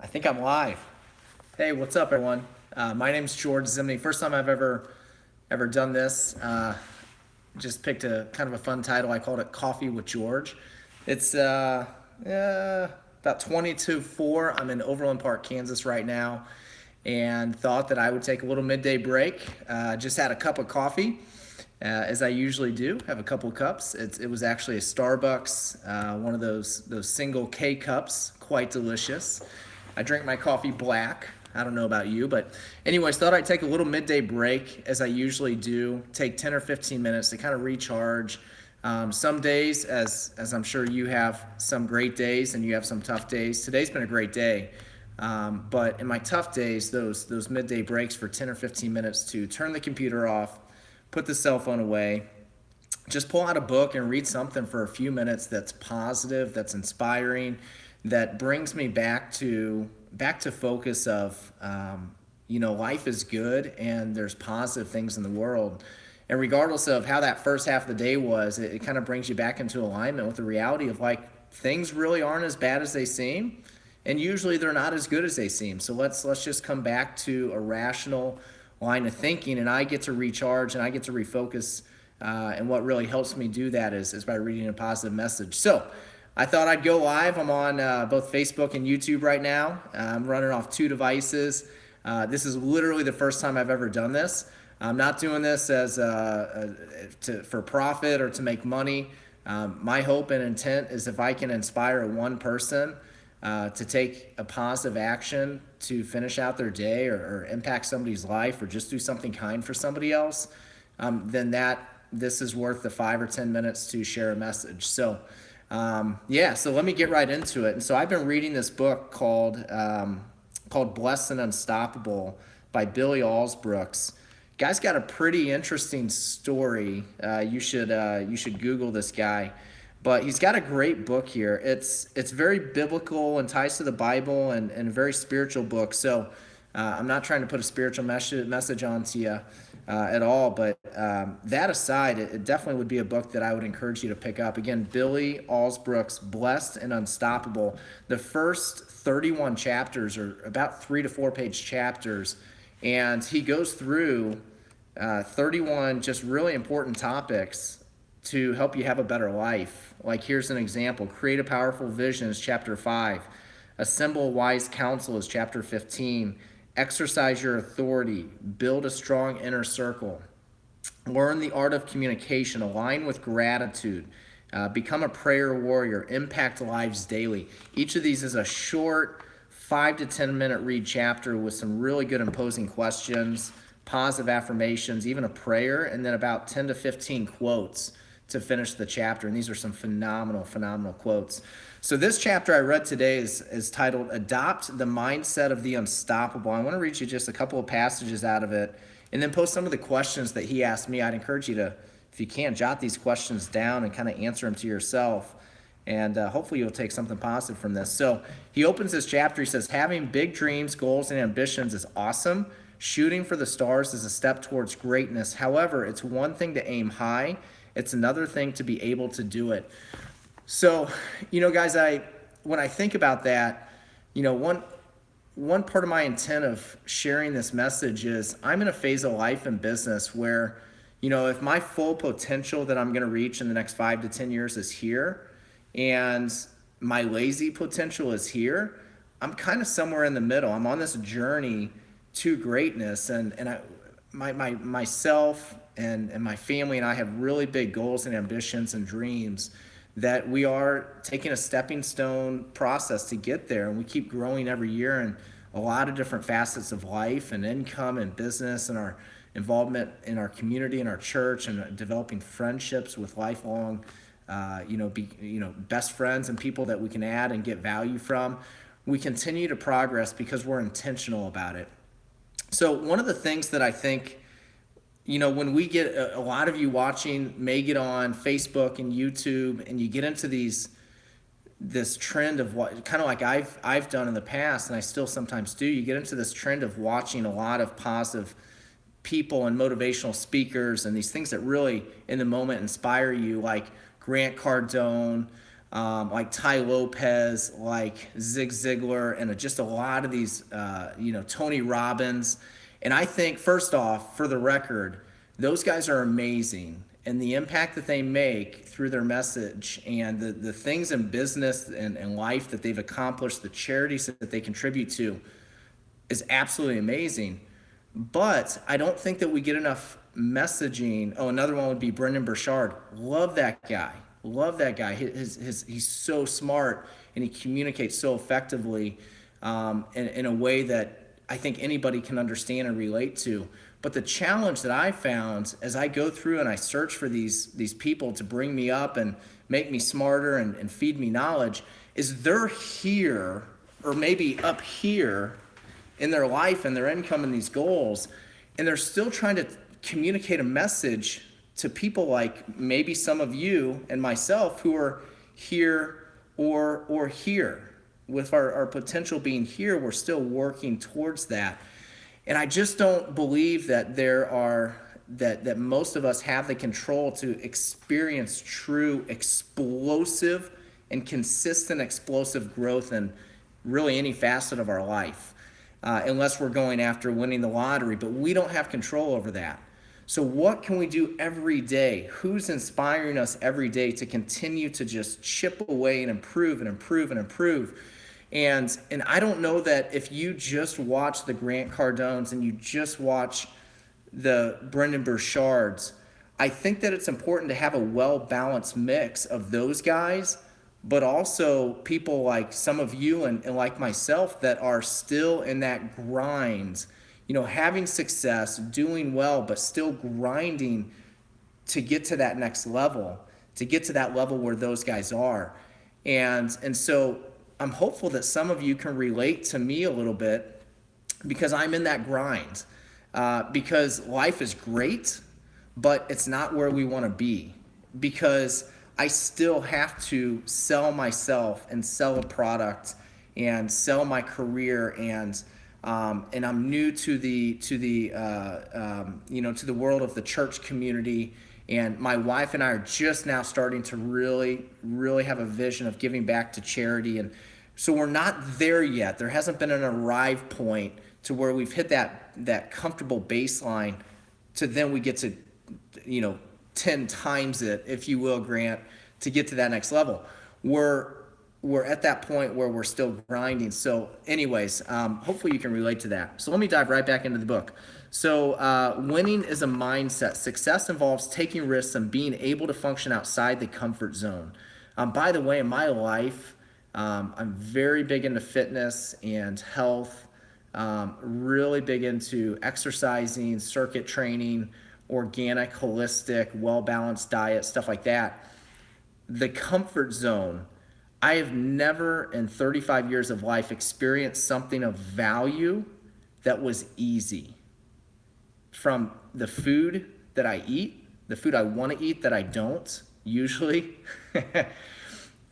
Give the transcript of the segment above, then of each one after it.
I think I'm live. Hey, what's up, everyone? My name's George Zimney. First time I've ever done this. Just picked a kind of a fun title. I called it Coffee with George. It's about 20 to 4. I'm in Overland Park, Kansas right now, and thought that I would take a little midday break. Just had a cup of coffee, as I usually do. Have a couple cups. It was actually a Starbucks, one of those single K cups, quite delicious. I drink my coffee black. I don't know about you, but anyways, thought I'd take a little midday break as I usually do. Take 10 or 15 minutes to kind of recharge. Some days, as I'm sure you have some great days and you have some tough days. Today's been a great day. But in my tough days, those midday breaks for 10 or 15 minutes to turn the computer off, put the cell phone away, just pull out a book and read something for a few minutes that's positive, that's inspiring, that brings me back to focus of life is good and there's positive things in the world. And regardless of how that first half of the day was, it kind of brings you back into alignment with the reality of like things really aren't as bad as they seem, and usually they're not as good as they seem. So let's just come back to a rational line of thinking, and I get to recharge and I get to refocus. And what really helps me do that is by reading a positive message. So I thought I'd go live. I'm on both Facebook and YouTube right now. I'm running off two devices. This is literally the first time I've ever done this. I'm not doing this as for profit or to make money. My hope and intent is if I can inspire one person to take a positive action to finish out their day or impact somebody's life or just do something kind for somebody else, then this is worth the 5 or 10 minutes to share a message. So so let me get right into it. And so I've been reading this book called Blessed and Unstoppable by Billy Alsbrooks. Guy's got a pretty interesting story. You should Google this guy. But he's got a great book here. It's very biblical and ties to the Bible and a very spiritual book. So I'm not trying to put a spiritual message onto you at all. But that aside, it definitely would be a book that I would encourage you to pick up. Again, Billy Alsbrooks, Blessed and Unstoppable. The first 31 chapters are about 3 to 4 page chapters. And he goes through 31 just really important topics to help you have a better life. Like here's an example. Create a Powerful Vision is chapter 5. Assemble Wise Counsel is chapter 15. Exercise Your Authority. Build a Strong Inner Circle. Learn the Art of Communication. Align with Gratitude. Become a Prayer Warrior. Impact Lives Daily. Each of these is a short 5 to 10 minute read chapter with some really good imposing questions, positive affirmations, even a prayer, and then about 10 to 15 quotes to finish the chapter. And these are some phenomenal quotes. So this chapter I read today is titled Adopt the Mindset of the Unstoppable. I want to read you just a couple of passages out of it and then post some of the questions that he asked me. I'd encourage you to, if you can, jot these questions down and kind of answer them to yourself. And hopefully you'll take something positive from this. So he opens this chapter. He says, having big dreams, goals, and ambitions is awesome. Shooting for the stars is a step towards greatness. However, it's one thing to aim high. It's another thing to be able to do it. So, guys, when I think about that, one part of my intent of sharing this message is I'm in a phase of life and business where, if my full potential that I'm going to reach in the next 5 to 10 years is here, and my lazy potential is here, I'm kind of somewhere in the middle. I'm on this journey to greatness, and myself and my family and I have really big goals and ambitions and dreams that we are taking a stepping stone process to get there, and we keep growing every year in a lot of different facets of life and income and business and our involvement in our community and our church and developing friendships with lifelong best friends and people that we can add and get value from. We continue to progress because we're intentional about it. So one of the things that I think, when we get a lot of you watching may get on Facebook and YouTube, and you get into this trend of what kind of like I've done in the past, and I still sometimes do. You get into this trend of watching a lot of positive people and motivational speakers and these things that really in the moment inspire you, like Grant Cardone, like Ty Lopez, like Zig Ziglar, and just a lot of these, Tony Robbins. And I think, first off, for the record, those guys are amazing. And the impact that they make through their message and the things in business and life that they've accomplished, the charities that they contribute to, is absolutely amazing. But I don't think that we get enough messaging. Oh, another one would be Brendan Burchard. Love that guy. Love that guy. He's so smart and he communicates so effectively in a way that I think anybody can understand and relate to. But the challenge that I found as I go through and I search for these people to bring me up and make me smarter and feed me knowledge is they're here or maybe up here in their life and their income and these goals, and they're still trying to communicate a message to people like maybe some of you and myself who are here or here. With our potential being here, we're still working towards that. And I just don't believe that that most of us have the control to experience true explosive and consistent explosive growth in really any facet of our life, unless we're going after winning the lottery. But we don't have control over that. So what can we do every day? Who's inspiring us every day to continue to just chip away and improve and improve and improve? And I don't know that if you just watch the Grant Cardones and you just watch the Brendan Burchards, I think that it's important to have a well-balanced mix of those guys, but also people like some of you and like myself that are still in that grind, having success, doing well, but still grinding to get to that next level, to get to that level where those guys are. And so I'm hopeful that some of you can relate to me a little bit because I'm in that grind. Because life is great, but it's not where we want to be. Because I still have to sell myself and sell a product and sell my career, and I'm new to the world of the church community. And my wife and I are just now starting to really, really have a vision of giving back to charity. And so we're not there yet. There hasn't been an arrive point to where we've hit that comfortable baseline to then we get to, 10 times it, if you will, Grant, to get to that next level. We're at that point where we're still grinding. So anyways, hopefully you can relate to that. So let me dive right back into the book. So winning is a mindset. Success involves taking risks and being able to function outside the comfort zone. By the way, in my life, I'm very big into fitness and health, really big into exercising, circuit training, organic, holistic, well-balanced diet, stuff like that. The comfort zone, I have never in 35 years of life experienced something of value that was easy. From the food that I eat, the food I want to eat that I don't usually,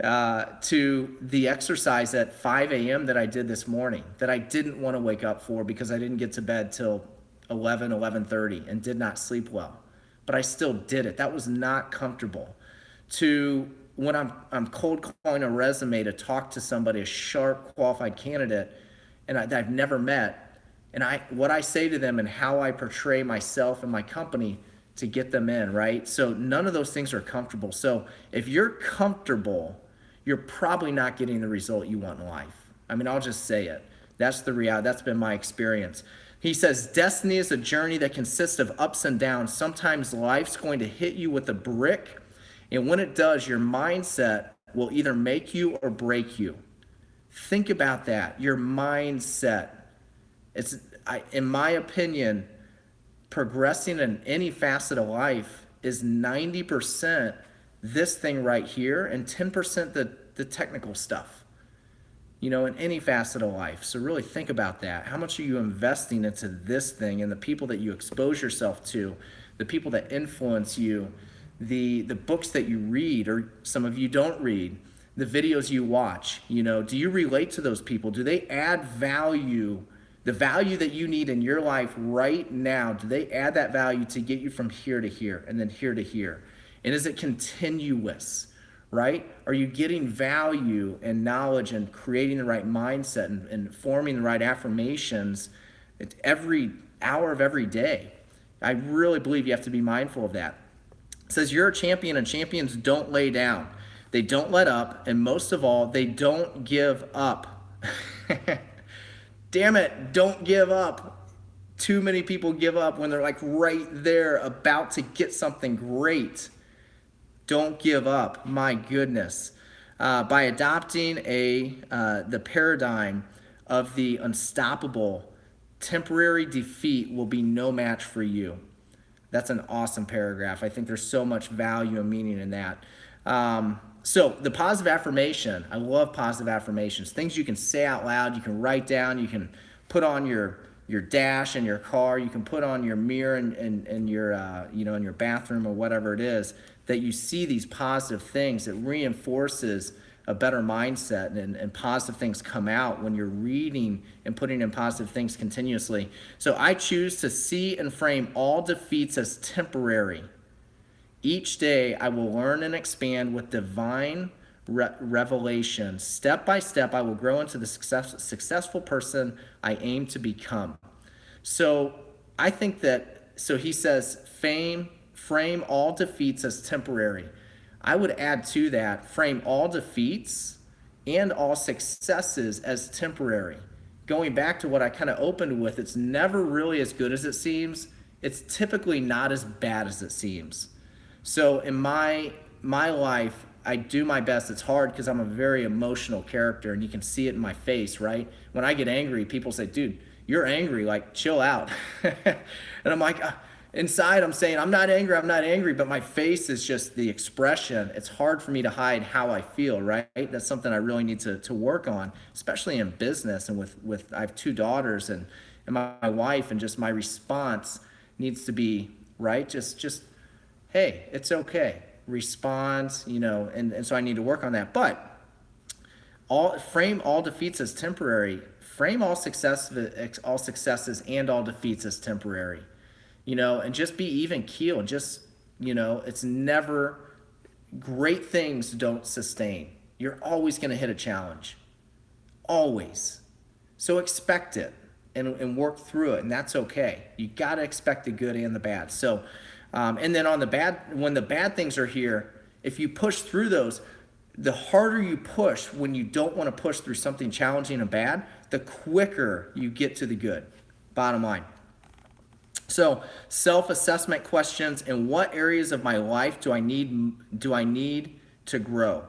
to the exercise at 5 a.m. that I did this morning that I didn't want to wake up for because I didn't get to bed till 11:30 and did not sleep well. But I still did it. That was not comfortable. To when I'm cold calling a resume to talk to somebody, a sharp, qualified candidate, and that I've never met, and what I say to them and how I portray myself and my company to get them in, right? So none of those things are comfortable. So if you're comfortable, you're probably not getting the result you want in life. I mean, I'll just say it. That's the reality. That's been my experience. He says, destiny is a journey that consists of ups and downs. Sometimes life's going to hit you with a brick, and when it does, your mindset will either make you or break you. Think about that, your mindset. In my opinion, progressing in any facet of life is 90% this thing right here and 10% the technical stuff, in any facet of life. So really think about that. How much are you investing into this thing and the people that you expose yourself to, the people that influence you, the books that you read, or some of you don't read, the videos you watch, do you relate to those people? Do they add value, the value that you need in your life right now? Do they add that value to get you from here to here and then here to here? And is it continuous, right? Are you getting value and knowledge and creating the right mindset and forming the right affirmations every hour of every day? I really believe you have to be mindful of that. It says you're a champion, and champions don't lay down. They don't let up, and most of all, they don't give up. Damn it, don't give up. Too many people give up when they're like right there about to get something great. Don't give up. My goodness. By adopting the paradigm of the unstoppable, temporary defeat will be no match for you. That's an awesome paragraph. I think there's so much value and meaning in that. So the positive affirmation, I love positive affirmations. Things you can say out loud, you can write down, you can put on your dash in your car, you can put on your mirror in your in your bathroom or whatever it is, that you see these positive things. It reinforces a better mindset, and positive things come out when you're reading and putting in positive things continuously. So I choose to see and frame all defeats as temporary. Each day I will learn and expand with divine revelation. Step by step, I will grow into the successful person I aim to become. So I think that, so he says, frame all defeats as temporary. I would add to that, frame all defeats and all successes as temporary. Going back to what I kind of opened with, it's never really as good as it seems. It's typically not as bad as it seems. So in my life, I do my best. It's hard because I'm a very emotional character, and you can see it in my face, right? When I get angry, people say, dude, you're angry, like chill out. And I'm like, inside I'm saying, I'm not angry, but my face is just the expression. It's hard for me to hide how I feel, right? That's something I really need to work on, especially in business and with I have 2 daughters and my wife, and just my response needs to be, right? Just hey, it's okay. Respond, and so I need to work on that. But frame all defeats as temporary. Frame all successes and all defeats as temporary. And just be even keel, and just, it's never, great things don't sustain. You're always going to hit a challenge. Always. So expect it and work through it, and that's okay. You got to expect the good and the bad. So, and then when the bad things are here, if you push through those, the harder you push when you don't want to push through something challenging and bad, the quicker you get to the good. Bottom line. So, self-assessment questions: in what areas of my life do I need to grow?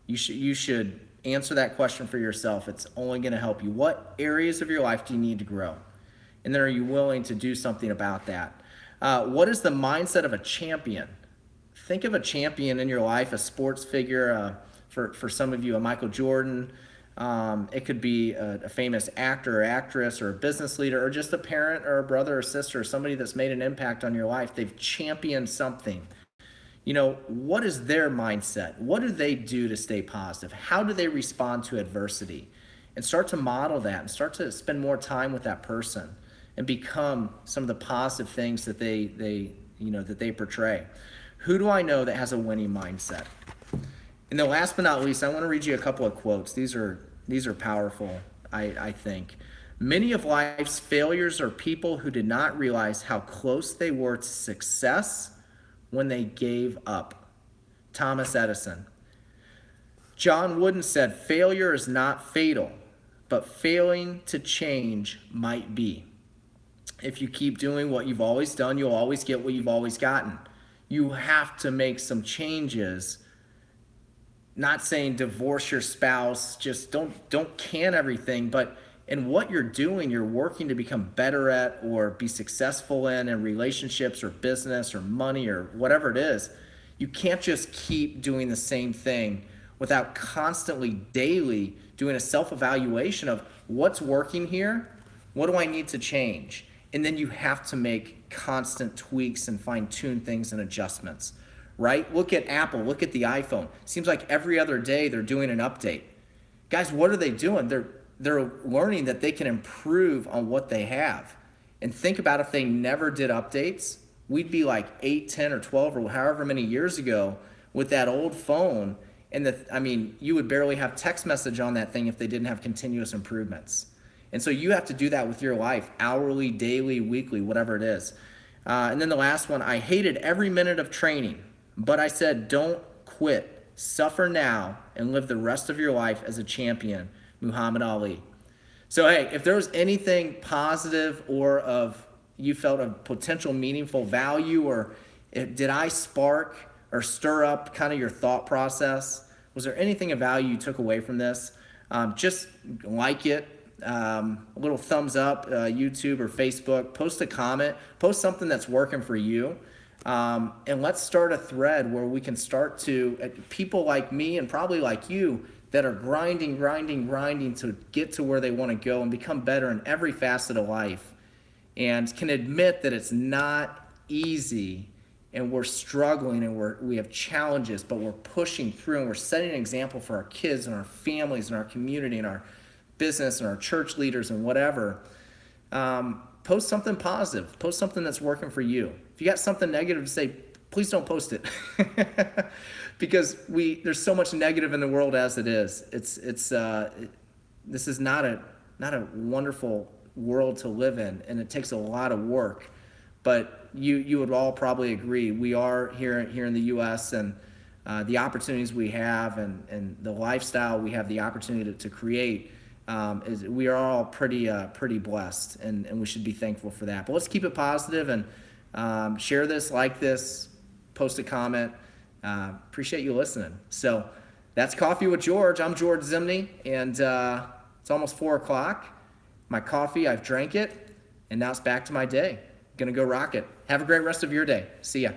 You should answer that question for yourself. It's only going to help you. What areas of your life do you need to grow? And then are you willing to do something about that? What is the mindset of a champion? Think of a champion in your life, a sports figure, for some of you, a Michael Jordan. It could be a famous actor or actress, or a business leader, or just a parent or a brother or sister, or somebody that's made an impact on your life. They've championed something. What is their mindset? What do they do to stay positive? How do they respond to adversity? And start to model that, and start to spend more time with that person, and become some of the positive things that they portray. Who do I know that has a winning mindset? And then last but not least, I want to read you a couple of quotes. These are powerful, I think. Many of life's failures are people who did not realize how close they were to success when they gave up. Thomas Edison. John Wooden said, failure is not fatal, but failing to change might be. If you keep doing what you've always done, you'll always get what you've always gotten. You have to make some changes. Not saying divorce your spouse, just don't can everything, but in what you're doing, you're working to become better at or be successful in relationships or business or money or whatever it is. You can't just keep doing the same thing without constantly, daily doing a self-evaluation of what's working here, what do I need to change? And then you have to make constant tweaks and fine-tune things and adjustments, right? Look at Apple, look at the iPhone. Seems like every other day they're doing an update. Guys, what are they doing? They're learning that they can improve on what they have. And think about if they never did updates, we'd be like 8, 10, or 12, or however many years ago with that old phone, And I mean, you would barely have text message on that thing if they didn't have continuous improvements. And so you have to do that with your life, hourly, daily, weekly, whatever it is. And then the last one, I hated every minute of training, but I said, don't quit. Suffer now and live the rest of your life as a champion, Muhammad Ali. So, hey, if there was anything positive or of you felt of potential meaningful value, or did I spark or stir up kind of your thought process? Was there anything of value you took away from this? Just like it, a little thumbs up, YouTube or Facebook, post a comment, post something that's working for you. And let's start a thread where we can start to, people like me and probably like you that are grinding to get to where they want to go and become better in every facet of life, and can admit that it's not easy and we're struggling and we have challenges, but we're pushing through and we're setting an example for our kids and our families and our community and our business and our church leaders and whatever. Post something positive. Post something that's working for you. If you got something negative to say, please don't post it. Because there's so much negative in the world as it is. This is not a wonderful world to live in, and it takes a lot of work. But you would all probably agree, we are here in the U.S. and the opportunities we have and the lifestyle we have the opportunity to create, we are all pretty blessed, and we should be thankful for that. But let's keep it positive and share this, like this, post a comment. Appreciate you listening. So that's Coffee with George. I'm George Zimney, and it's almost 4 o'clock. My coffee, I've drank it, and now it's back to my day. Gonna go rock it. Have a great rest of your day. See ya.